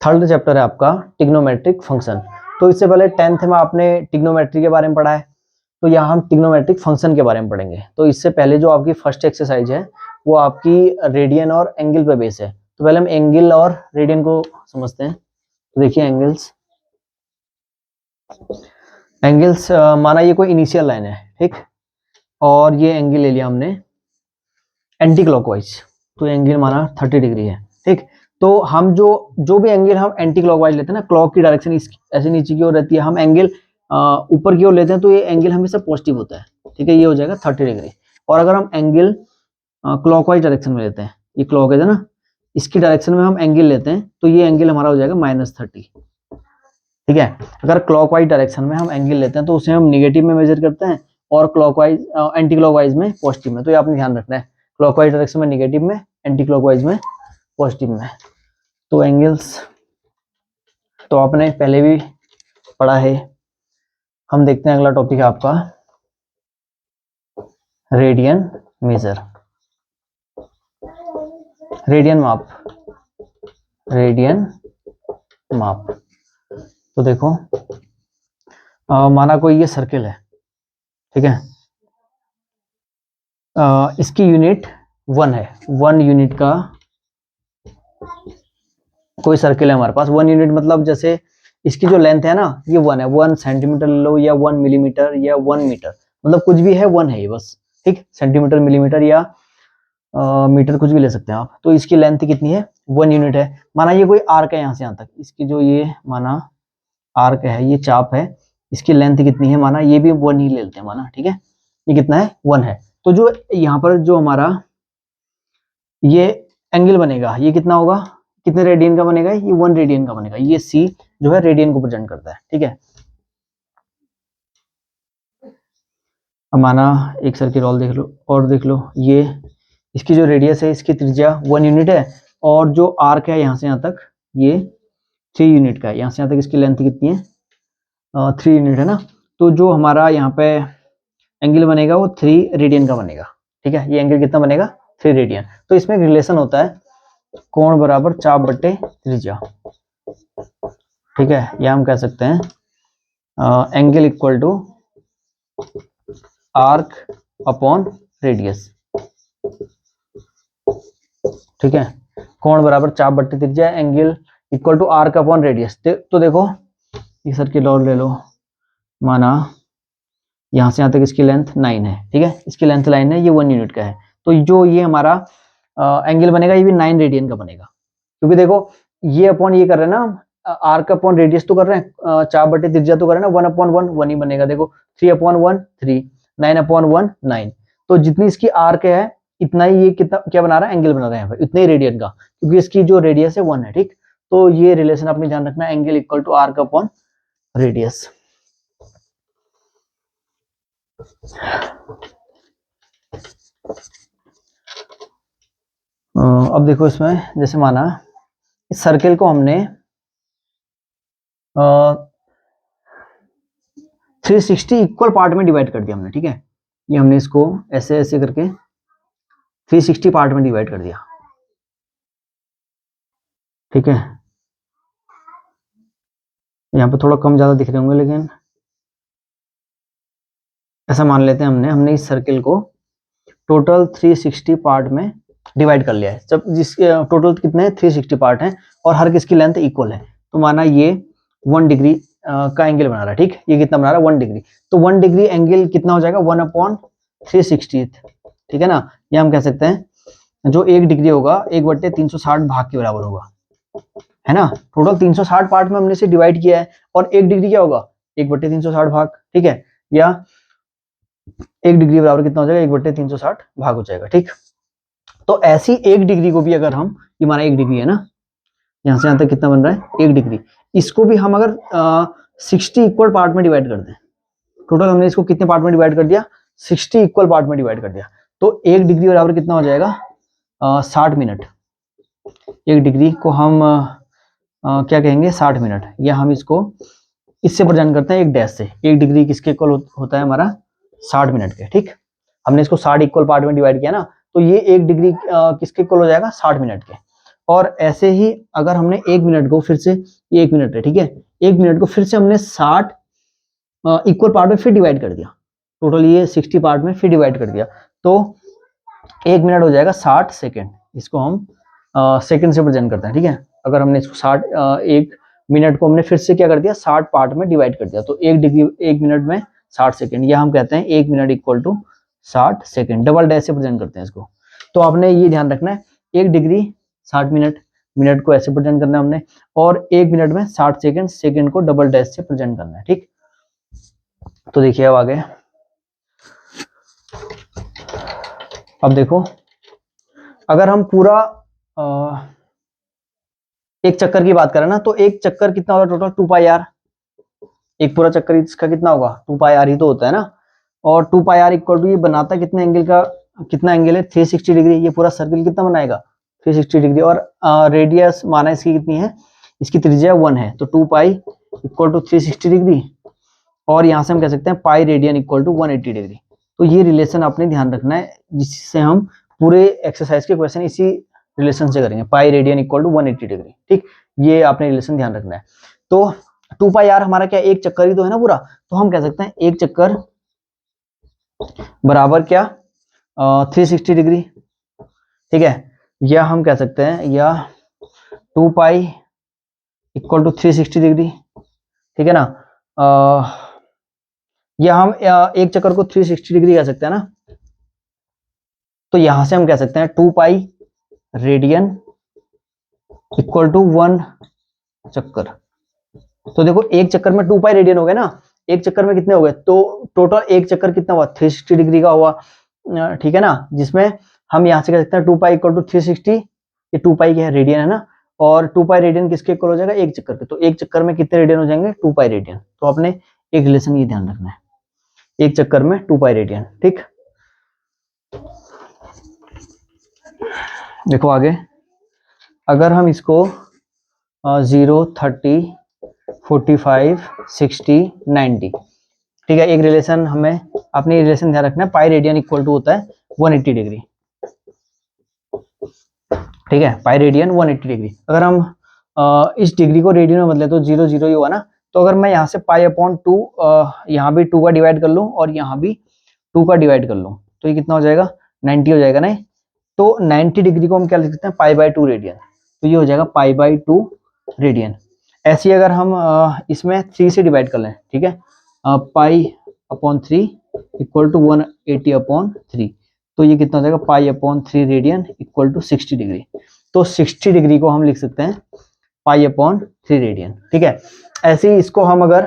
Third chapter है आपका trigonometric function. तो इससे पहले 10th में आपने ट्रिग्नोमेट्री के बारे में पढ़ा है, तो यहाँ हम ट्रिग्नोमेट्रिक फंक्शन के बारे में पढ़ेंगे। तो इससे पहले जो आपकी फर्स्ट एक्सरसाइज है वो आपकी रेडियन और एंगल पे बेस है। तो पहले हम एंगल और रेडियन को समझते हैं। तो देखिए एंगल्स माना ये कोई इनिशियल लाइन है, ठीक, और ये एंगल ले लिया हमने एंटी क्लॉकवाइज, तो एंगल माना 30 डिग्री है, ठीक। तो हम जो भी एंगल हम एंटी क्लॉकवाइज लेते हैं ना, क्लॉक की डायरेक्शन ऐसे नीचे की ओर रहती है, हम एंगल ऊपर की ओर लेते हैं तो ये एंगल हमेशा पॉजिटिव होता है, ठीक है, ये हो जाएगा 30 डिग्री। और अगर हम एंगल क्लॉकवाइज डायरेक्शन में लेते हैं, ये क्लॉक है ना, इसकी डायरेक्शन में हम एंगल लेते हैं तो ये एंगल हमारा हो जाएगा -30, ठीक है। अगर क्लॉकवाइज डायरेक्शन में हम एंगल लेते हैं तो उसे हम निगेटिव में मेजर करते हैं और क्लॉकवाइज एंटी क्लॉकवाइज में पॉजिटिव में। तो ये आपने ध्यान रखना है, क्लॉकवाइज डायरेक्शन में निगेटिव में, एंटी क्लॉकवाइज में पॉजिटिव में। तो एंगल्स तो आपने पहले भी पढ़ा है। हम देखते हैं अगला टॉपिक है आपका रेडियन मेजर, रेडियन माप, रेडियन माप। तो देखो माना कोई ये सर्किल है, ठीक है, इसकी यूनिट 1 है, 1 यूनिट का कोई सर्किल है हमारे पास। 1 यूनिट मतलब जैसे इसकी जो लेंथ है ना ये 1 है, 1 सेंटीमीटर ले लो या 1 मिलीमीटर या 1 मीटर, मतलब कुछ भी है 1 है ये बस, ठीक। सेंटीमीटर, मिलीमीटर या मीटर कुछ भी ले सकते हैं आप। तो इसकी लेंथ कितनी है, 1 यूनिट है। माना ये कोई आर्क है यहाँ से यहाँ तक, इसकी जो ये माना आर्क है, ये चाप है, इसकी लेंथ कितनी है, माना ये भी 1 ही ले लेते हैं, माना, ठीक है, ये कितना है 1 है। तो जो यहाँ पर जो हमारा ये एंगल बनेगा ये कितना होगा, कितने रेडियन का बनेगा, ये 1 रेडियन का बनेगा। ये सी जो है रेडियन को प्रेजेंट करता है, ठीक है। अब माना एक सर्किल और देख लो, ये इसकी जो रेडियस है इसकी त्रिज्या 1 यूनिट है और जो आर्क है यहाँ से यहाँ तक ये 3 यूनिट का है, यहाँ से यहाँ तक इसकी लेंथ कितनी है 3 यूनिट है ना। तो जो हमारा यहाँ पे एंगल बनेगा वो 3 रेडियन का बनेगा, ठीक है। ये एंगल कितना बनेगा 3 रेडियन। तो इसमें रिलेशन होता है कोण बराबर चाप बट्टे त्रिज्या, ठीक है। या हम कह सकते हैं angle equal to arc upon radius, ठीक है। कोण बराबर चाप बट्टे त्रिज्या, angle equal to arc upon radius. तो देखो ये सर्किल और ले लो, माना यहाँ से यहाँ तक इसकी लेंथ 9 है, ठीक है, इसकी लेंथ 9 है, ये 1 यूनिट का है। तो जो ये हमारा एंगल बनेगा ये भी 9 रेडियन का बनेगा, क्योंकि देखो ये अपॉन ये कर रहे हैं ना, आर्क अपॉन रेडियस तो कर रहे हैं, चाप बटे त्रिज्या तो कर रहे हैं ना, 1 अपॉन 1 1 ही बनेगा। देखो 3 अपॉन 1 3, 9 अपॉन 1 9। तो जितनी इसकी आर्क है इतना ही ये कितना क्या बना रहा है, एंगल बना रहा है यहाँ पे, इतने ही रेडियन का, क्योंकि इसकी जो रेडियस है 1 है, ठीक। तो ये रिलेशन आपने ध्यान रखना, angle equal to arc upon radius. अब देखो इसमें जैसे माना इस सर्किल को हमने 360 इक्वल पार्ट में डिवाइड कर दिया हमने, ठीक है। ये हमने इसको ऐसे ऐसे करके 360 पार्ट में डिवाइड कर दिया, ठीक है। यहाँ पे थोड़ा कम ज्यादा दिख रहे होंगे, लेकिन ऐसा मान लेते हैं हमने इस सर्किल को टोटल 360 पार्ट में डिवाइड कर लिया है। जब जिसके टोटल कितने 360 पार्ट हैं और हर किसकी लेंथ इक्वल है। तो माना ये 1 डिग्री का एंगल बना रहा है, ठीक। ये कितना बना रहा है 1 डिग्री, तो 1 डिग्री एंगल कितना हो जाएगा 1 अपॉन 360, ठीक है ना। ये हम कह सकते हैं जो 1 डिग्री होगा 1/360 भाग के बराबर होगा, है ना। टोटल 360 पार्ट में हमने इसे डिवाइड किया है और 1 डिग्री क्या होगा 1/360 भाग, ठीक है। या 1 डिग्री बराबर कितना हो जाएगा 1/360 भाग हो जाएगा, ठीक। तो ऐसी 1 डिग्री को भी अगर हम, ये हमारा 1 डिग्री है ना, यहाँ से यहाँ तक कितना बन रहा है 1 डिग्री, इसको भी हम अगर 60 इक्वल पार्ट में डिवाइड कर दें, टोटल हमने इसको कितने पार्ट में डिवाइड कर दिया 60 इक्वल पार्ट में डिवाइड कर दिया, तो 1 डिग्री बराबर कितना हो जाएगा 60 मिनट। 1 डिग्री को हम क्या कहेंगे 60 मिनट, या हम इसको इससे प्रेजेंट करते हैं एक डैश से। 1 डिग्री किसके इक्वल होता है हमारा 60 मिनट के, ठीक। हमने इसको 60 इक्वल पार्ट में डिवाइड किया ना, तो ये 1 डिग्री किसके इक्वल हो जाएगा 60 मिनट के। और ऐसे ही अगर हमने 1 मिनट को फिर से, ये 1 मिनट है, ठीक है, 1 मिनट को फिर से हमने 60 इक्वल पार्ट में फिर डिवाइड कर दिया, टोटल ये 60 पार्ट में फिर डिवाइड कर दिया, तो 1 मिनट हो जाएगा 60 सेकेंड। इसको हम सेकेंड से प्रेजेंट करते हैं, ठीक है। अगर हमने इसको 1 मिनट को हमने फिर से क्या कर दिया, 60 पार्ट में डिवाइड कर दिया, तो 1 मिनट में 60 सेकेंड, या हम कहते हैं 1 minute equal to 60 second, double dash से प्रेजेंट करते हैं इसको। तो आपने ये ध्यान रखना है, 1 डिग्री 60 मिनट, मिनट को ऐसे प्रेजेंट करना है हमने, और 1 मिनट में 60 सेकेंड, सेकेंड को डबल डैश से प्रेजेंट करना है, ठीक। तो देखिए अब आगे, अब देखो, अगर हम पूरा एक चक्कर की बात करें ना, तो एक चक्कर कितना होगा टोटल, 2 पाई आर, एक पूरा चक्कर इसका कितना होगा, 2 पाई आर ही तो होता है ना, और 2 पाई आर इक्वल टू ये बनाता कितने एंगल का, कितना एंगल है 360 डिग्री, ये पूरा सर्किल कितना बनाएगा 360 डिग्री, और रेडियस माना इसकी कितनी है, इसकी त्रिज्या 1 है, तो 2 पाई इक्वल टू 360 डिग्री, और यहाँ से हम कह सकते हैं pi radian equal to 180 degree. तो ये रिलेशन आपने ध्यान रखना है, जिससे हम पूरे एक्सरसाइज के क्वेश्चन इसी रिलेशन से करेंगे, pi radian equal to 180 degree, ठीक, ये आपने रिलेशन ध्यान रखना है। तो 2 पाई आर हमारा क्या, एक चक्कर ही तो है ना पूरा, तो हम कह सकते हैं एक चक्कर बराबर क्या 360 डिग्री, ठीक है, या हम कह सकते हैं या 2 पाई इक्वल टू 360 डिग्री, ठीक है ना, या हम एक चक्कर को 360 डिग्री कह सकते हैं ना, तो यहां से हम कह सकते हैं 2 पाई रेडियन इक्वल टू 1 चक्कर। तो देखो एक चक्कर में 2 पाई रेडियन हो गया ना, एक चक्कर में कितने हो गए, तो टोटल एक चक्कर कितना हुआ 360 डिग्री का हुआ, ठीक है ना, जिसमें हम यहां से कह सकते हैं 2 पाई इक्वल टू 360, ये 2 पाई क्या है रेडियन है ना, और 2 पाई रेडियन किसके इक्वल हो जाएगा, एक चक्कर के, तो एक चक्कर में कितने रेडियन हो जाएंगे 2 पाई रेडियन। तो आपने एक रिलेशन ये ध्यान रखना है, एक चक्कर में 2 पाई रेडियन, ठीक। देखो आगे, अगर हम इसको 0, 30, 45, 60, 90, ठीक है, एक रिलेशन हमें अपनी रिलेशन ध्यान रखना है, पाई रेडियन इक्वल टू होता है 180 डिग्री, ठीक है, पाई रेडियन 180 डिग्री। अगर हम इस डिग्री को रेडियन में बदले तो 0 0 ही हुआ ना, तो अगर मैं यहाँ से पाई अपॉन 2 यहाँ भी 2 का डिवाइड कर लूँ और यहाँ भी 2 का डिवाइड कर लूँ, तो ये कितना हो जाएगा 90 हो जाएगा, नहीं, तो 90 डिग्री को हम क्या लिख सकते हैं, पाई बाई 2 रेडियन, तो ये हो जाएगा पाई बाई 2 रेडियन। ऐसे अगर हम इसमें 3 से डिवाइड कर लें, ठीक है, pi upon 3 equal to 180 upon 3, तो ये कितना हो जाएगा pi upon 3 radian equal to 60 degree. तो 60 डिग्री को हम लिख सकते हैं पाई अपॉन 3 रेडियन, ठीक है। ऐसे ही इसको हम अगर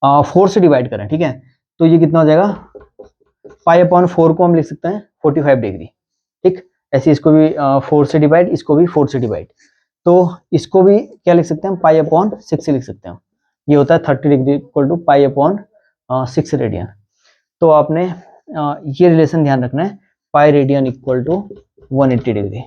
4 से डिवाइड करें, ठीक है, तो ये कितना हो जाएगा पाई अपॉन 4 को हम लिख सकते हैं 45 डिग्री, ठीक। ऐसे इसको भी 4 से डिवाइड, इसको भी 4 से डिवाइड, तो इसको भी क्या लिख सकते हैं पाई अपॉन 6 से लिख सकते हैं, ये होता है 30 degree equal to pi upon 6 radian. तो आपने ये रिलेशन ध्यान रखना है, pi radian equal to 180 degree.